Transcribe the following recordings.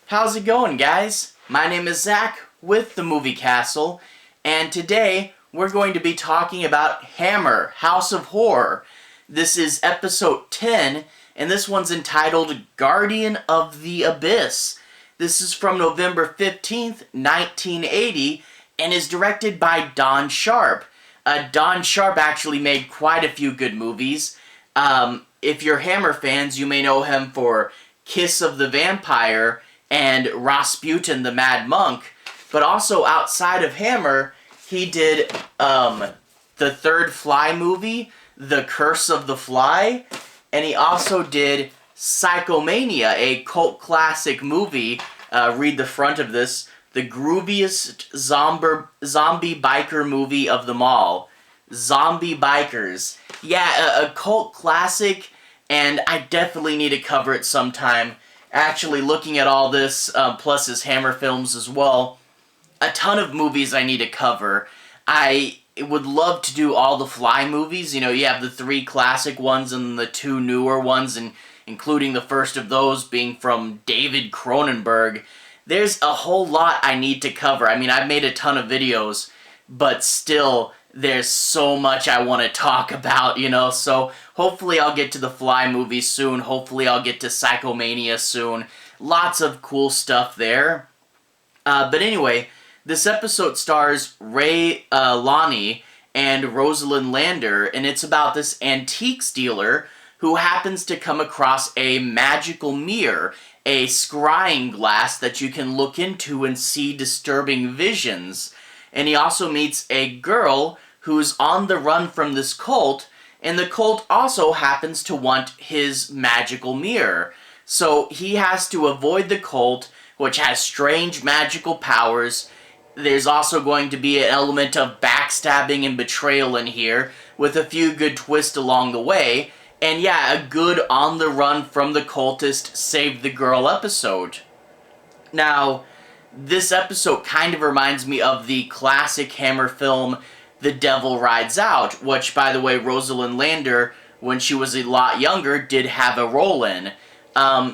How's it going, guys? My name is Zach with the Movie Castle, and today we're going to be talking about Hammer, House of Horror. This is episode 10, and this one's entitled Guardian of the Abyss. This is from November 15th, 1980, and is directed by Don Sharp. Don Sharp actually made quite a few good movies. If you're Hammer fans, you may know him for Kiss of the Vampire and Rasputin the Mad Monk, but also outside of Hammer, he did the third Fly movie, The Curse of the Fly, and he also did Psychomania, a cult classic movie. Read the front of this. The grooviest zombie biker movie of them all. Zombie bikers. Yeah, a cult classic, and I definitely need to cover it sometime. Actually, looking at all this, plus his Hammer films as well, a ton of movies I need to cover. I would love to do all the Fly movies. You know, you have the 3 classic ones and the 2 newer ones, and including the first of those being from David Cronenberg. There's a whole lot I need to cover. I mean, I've made a ton of videos, but still, there's so much I want to talk about, you know, so hopefully I'll get to the Fly movies soon. Hopefully I'll get to Psychomania soon. Lots of cool stuff there. But anyway, this episode stars Lonnen and Rosalyn Lander, and it's about this antiques dealer who happens to come across a magical mirror, a scrying glass that you can look into and see disturbing visions. And he also meets a girl who's on the run from this cult, and the cult also happens to want his magical mirror. So he has to avoid the cult, which has strange magical powers. There's also going to be an element of backstabbing and betrayal in here, with a few good twists along the way. And yeah, a good on the run from the cultist save the girl episode. Now, this episode kind of reminds me of the classic Hammer film The Devil Rides Out, which, by the way, Rosalyn Lander, when she was a lot younger, did have a role in.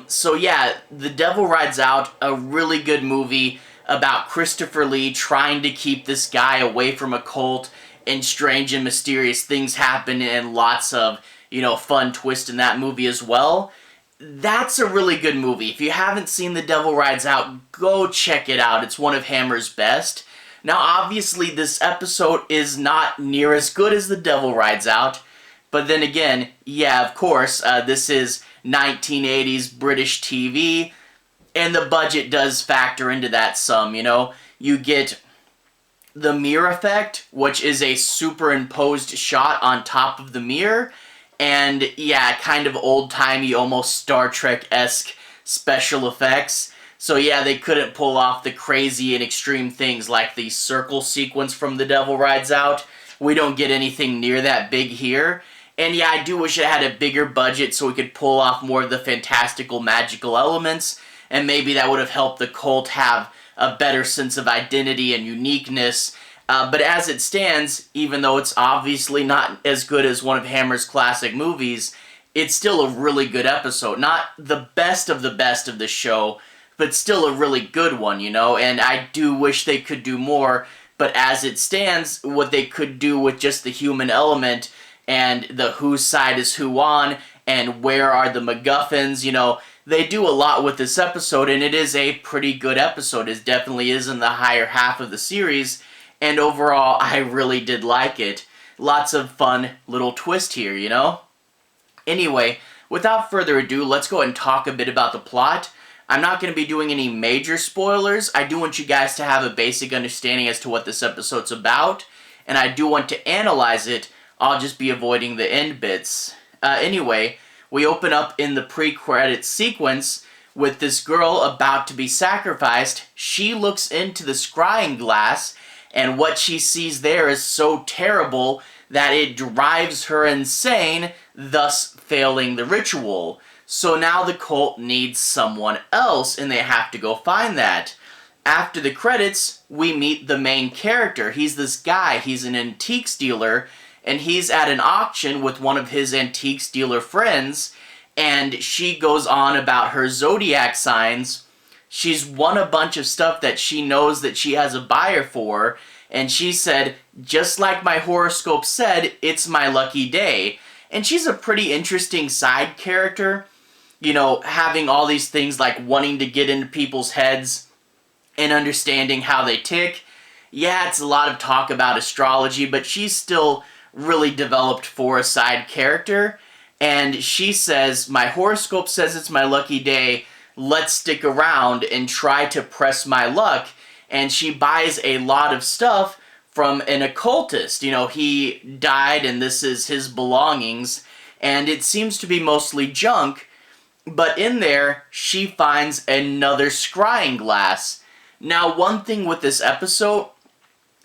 So yeah, The Devil Rides Out, a really good movie about Christopher Lee trying to keep this guy away from a cult, and strange and mysterious things happen, and lots of, you know, fun twist in that movie as well. That's a really good movie. If you haven't seen The Devil Rides Out, go check it out. It's one of Hammer's best. Now, obviously, this episode is not near as good as The Devil Rides Out, but then again, yeah, of course, this is 1980s British TV, and the budget does factor into that some, you know? You get the mirror effect, which is a superimposed shot on top of the mirror, and yeah, kind of old-timey, almost Star Trek-esque special effects. So yeah, they couldn't pull off the crazy and extreme things like the circle sequence from The Devil Rides Out. We don't get anything near that big here. And yeah, I do wish it had a bigger budget so we could pull off more of the fantastical, magical elements, and maybe that would have helped the cult have a better sense of identity and uniqueness. But as it stands, even though it's obviously not as good as one of Hammer's classic movies, it's still a really good episode. Not the best of the show, but still a really good one, you know, and I do wish they could do more, but as it stands, what they could do with just the human element, and the whose side is who on, and where are the MacGuffins, you know, they do a lot with this episode, and it is a pretty good episode. It definitely is in the higher half of the series, and overall, I really did like it. Lots of fun little twist here, you know? Anyway, without further ado, let's go ahead and talk a bit about the plot. I'm not going to be doing any major spoilers. I do want you guys to have a basic understanding as to what this episode's about, and I do want to analyze it. I'll just be avoiding the end bits. Anyway, we open up in the pre-credits sequence with this girl about to be sacrificed. She looks into the scrying glass, and what she sees there is so terrible that it drives her insane, thus failing the ritual. So now the cult needs someone else, and they have to go find that. After the credits, we meet the main character. He's this guy. He's an antiques dealer, and he's at an auction with one of his antiques dealer friends, and she goes on about her zodiac signs. she's won a bunch of stuff that she knows that she has a buyer for, and she said, just like my horoscope said, it's my lucky day. And she's a pretty interesting side character, you know, having all these things like wanting to get into people's heads and understanding how they tick. Yeah, it's a lot of talk about astrology, but she's still really developed for a side character. And she says, my horoscope says it's my lucky day, let's stick around and try to press my luck. And she buys a lot of stuff from an occultist. You know, he died and this is his belongings, and it seems to be mostly junk, but in there she finds another scrying glass. Now, one thing with this episode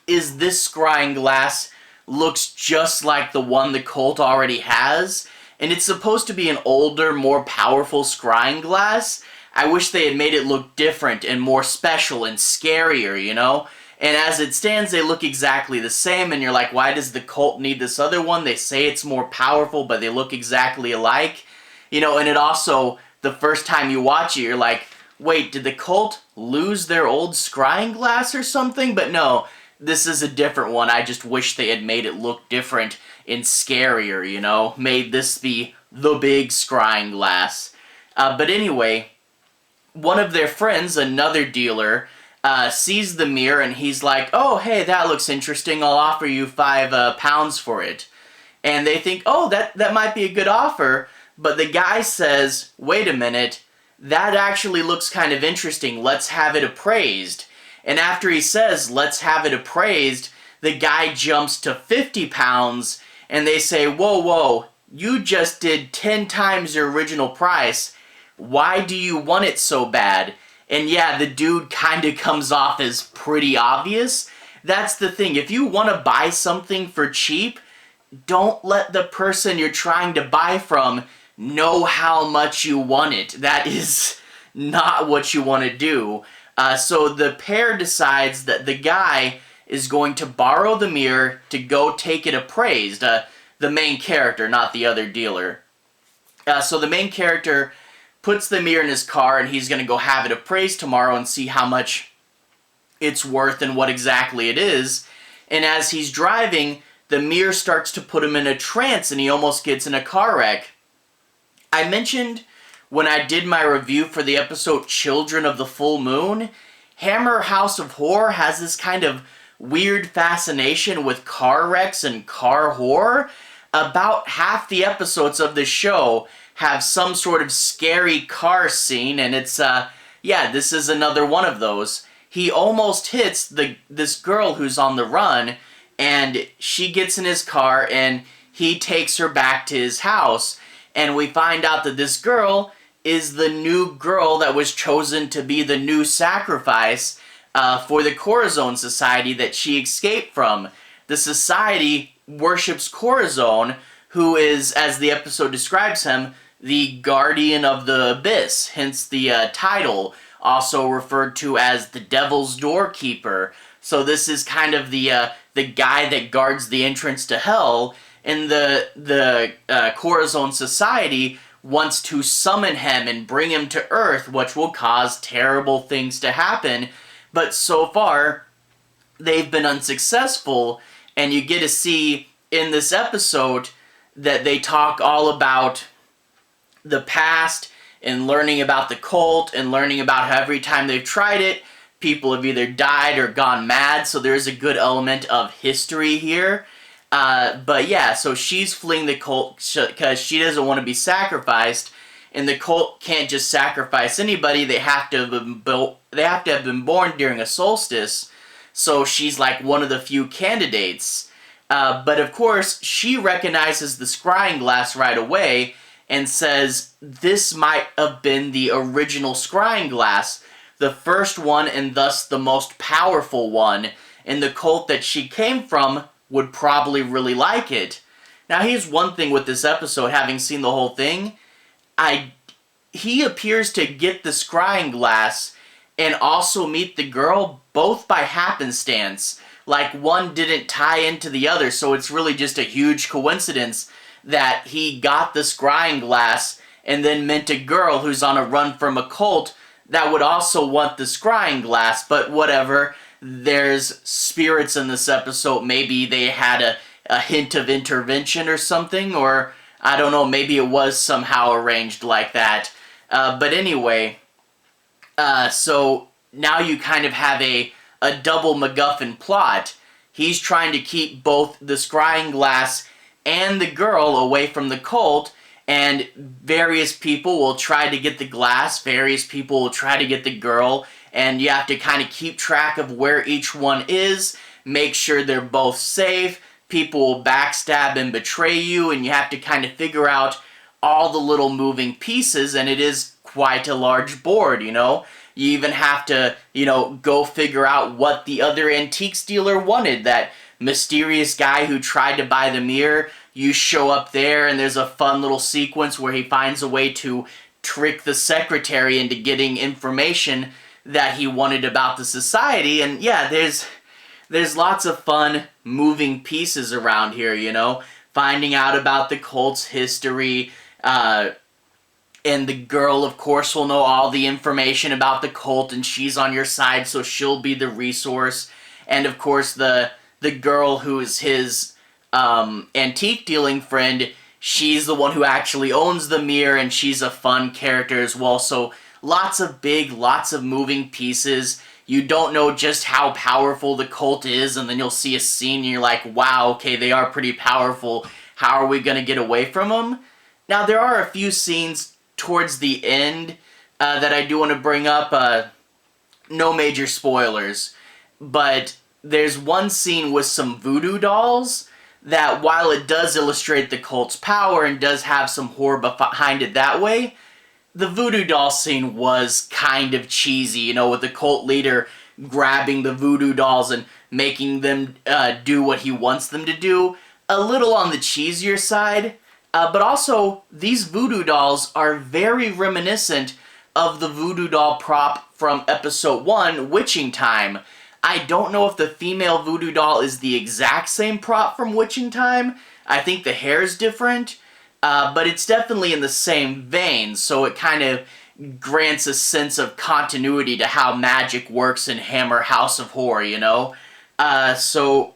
is this scrying glass looks just like the one the cult already has, and it's supposed to be an older, more powerful scrying glass. I wish they had made it look different and more special and scarier, you know? And as it stands, they look exactly the same, and you're like, why does the cult need this other one? They say it's more powerful, but they look exactly alike. You know, and it also, the first time you watch it, you're like, wait, did the cult lose their old scrying glass or something? But no, this is a different one. I just wish they had made it look different and scarier, you know? Made this be the big scrying glass. But anyway, one of their friends, another dealer, sees the mirror and he's like, oh, hey, that looks interesting. I'll offer you £5 for it. And they think, oh, that might be a good offer. But the guy says, wait a minute, that actually looks kind of interesting. Let's have it appraised. And after he says, let's have it appraised, the guy jumps to £50 and they say, whoa, whoa, you just did 10 times your original price. Why do you want it so bad? And yeah, the dude kind of comes off as pretty obvious. That's the thing. If you want to buy something for cheap, don't let the person you're trying to buy from know how much you want it. That is not what you want to do. So the pair decides that the guy is going to borrow the mirror to go take it appraised. The main character, not the other dealer. So the main character puts the mirror in his car, and he's going to go have it appraised tomorrow and see how much it's worth and what exactly it is. And as he's driving, the mirror starts to put him in a trance, and he almost gets in a car wreck. I mentioned when I did my review for the episode Children of the Full Moon, Hammer House of Horror has this kind of weird fascination with car wrecks and car horror. About half the episodes of this show have some sort of scary car scene, and it's, yeah, this is another one of those. He almost hits this girl who's on the run, and she gets in his car, and he takes her back to his house, and we find out that this girl is the new girl that was chosen to be the new sacrifice for the Corazon Society that she escaped from. The society worships Corazon, who is, as the episode describes him, the guardian of the abyss, hence the title, also referred to as the devil's doorkeeper. So this is kind of the guy that guards the entrance to hell, and the Corazon Society wants to summon him and bring him to Earth, which will cause terrible things to happen. But so far, they've been unsuccessful, and you get to see in this episode that they talk all about the past and learning about the cult and learning about how every time they've tried it, people have either died or gone mad, so there's a good element of history here. But yeah, so she's fleeing the cult because she doesn't want to be sacrificed, and the cult can't just sacrifice anybody. They have to have been born during a solstice, so she's like one of the few candidates. But of course, she recognizes the scrying glass right away and says this might have been the original scrying glass, the first one and thus the most powerful one, and the cult that she came from would probably really like it. Now here's one thing with this episode, having seen the whole thing, he appears to get the scrying glass and also meet the girl both by happenstance. Like one didn't tie into the other, so it's really just a huge coincidence that he got the scrying glass and then met a girl who's on a run from a cult that would also want the scrying glass, but whatever. There's spirits in this episode. Maybe they had a hint of intervention or something, or I don't know, maybe it was somehow arranged like that. But anyway, so now you kind of have a double MacGuffin plot. He's trying to keep both the scrying glass and the girl away from the cult, and various people will try to get the glass, various people will try to get the girl, and you have to kind of keep track of where each one is, make sure they're both safe. People will backstab and betray you, and you have to kind of figure out all the little moving pieces, and it is quite a large board, you know? You even have to, you know, go figure out what the other antiques dealer wanted. That mysterious guy who tried to buy the mirror, you show up there, and there's a fun little sequence where he finds a way to trick the secretary into getting information that he wanted about the society. And yeah, there's lots of fun moving pieces around here, you know? Finding out about the cult's history, and the girl, of course, will know all the information about the cult, and she's on your side, so she'll be the resource. And, of course, the girl who is his antique dealing friend, she's the one who actually owns the mirror, and she's a fun character as well. So lots of moving pieces. You don't know just how powerful the cult is, and then you'll see a scene and you're like, wow, okay, they are pretty powerful. How are we going to get away from them? Now, there are a few scenes towards the end that I do want to bring up. No major spoilers, but there's one scene with some voodoo dolls that, while it does illustrate the cult's power and does have some horror behind it that way, the voodoo doll scene was kind of cheesy, you know, with the cult leader grabbing the voodoo dolls and making them do what he wants them to do. A little on the cheesier side. But also, these voodoo dolls are very reminiscent of the voodoo doll prop from episode 1, Witching Time. I don't know if the female voodoo doll is the exact same prop from Witching Time. I think the hair's different, but it's definitely in the same vein, so it kind of grants a sense of continuity to how magic works in Hammer House of Horror, you know? So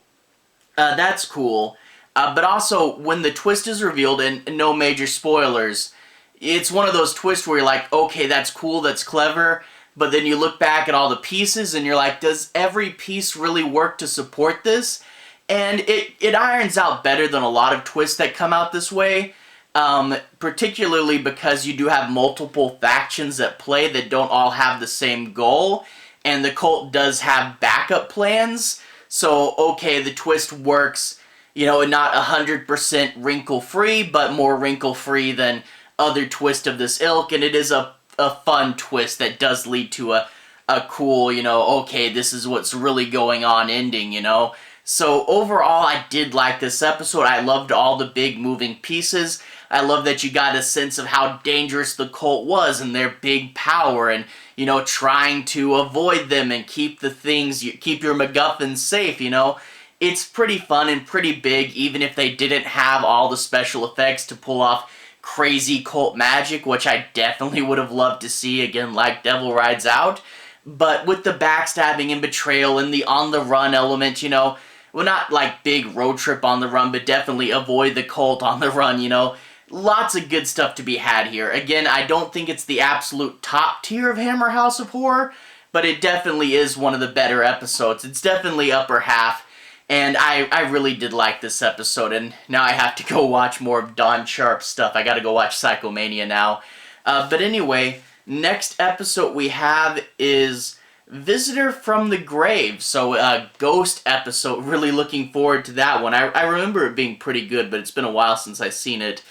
that's cool. But also, when the twist is revealed, and no major spoilers, it's one of those twists where you're like, okay, that's cool, that's clever, but then you look back at all the pieces and you're like, does every piece really work to support this? And it irons out better than a lot of twists that come out this way, particularly because you do have multiple factions at play that don't all have the same goal, and the cult does have backup plans, so okay, the twist works, you know, not 100% wrinkle-free, but more wrinkle-free than other twists of this ilk, and it is a fun twist that does lead to a cool, you know, okay, this is what's really going on ending, you know? So overall, I did like this episode. I loved all the big moving pieces. I love that you got a sense of how dangerous the cult was and their big power, and, you know, trying to avoid them and keep the things, keep your MacGuffins safe, you know? It's pretty fun and pretty big, even if they didn't have all the special effects to pull off crazy cult magic, which I definitely would have loved to see, again, like Devil Rides Out. But with the backstabbing and betrayal and the on-the-run element, you know, well, not like big road trip on the run, but definitely avoid the cult on the run, you know. Lots of good stuff to be had here. Again, I don't think it's the absolute top tier of Hammer House of Horror, but it definitely is one of the better episodes. It's definitely upper half. And I really did like this episode, and now I have to go watch more of Don Sharp's stuff. I gotta go watch Psychomania now. But anyway, next episode we have is Visitor from the Grave. So a ghost episode. Really looking forward to that one. I remember it being pretty good, but it's been a while since I've seen it.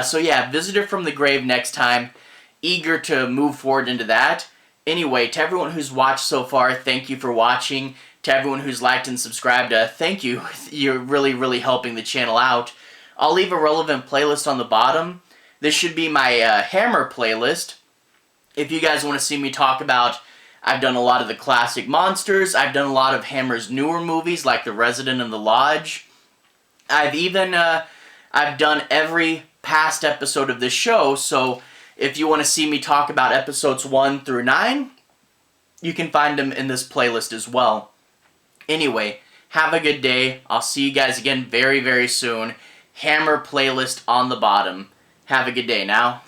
So yeah, Visitor from the Grave next time. Eager to move forward into that. Anyway, to everyone who's watched so far, thank you for watching. To everyone who's liked and subscribed, thank you. You're really, really helping the channel out. I'll leave a relevant playlist on the bottom. This should be my Hammer playlist. If you guys want to see me talk about, I've done a lot of the classic monsters. I've done a lot of Hammer's newer movies, like The Resident and The Lodge. I've even, I've done every past episode of this show, so If you want to see me talk about episodes 1 through 9, you can find them in this playlist as well. Anyway, have a good day. I'll see you guys again very, very soon. Hammer playlist on the bottom. Have a good day now.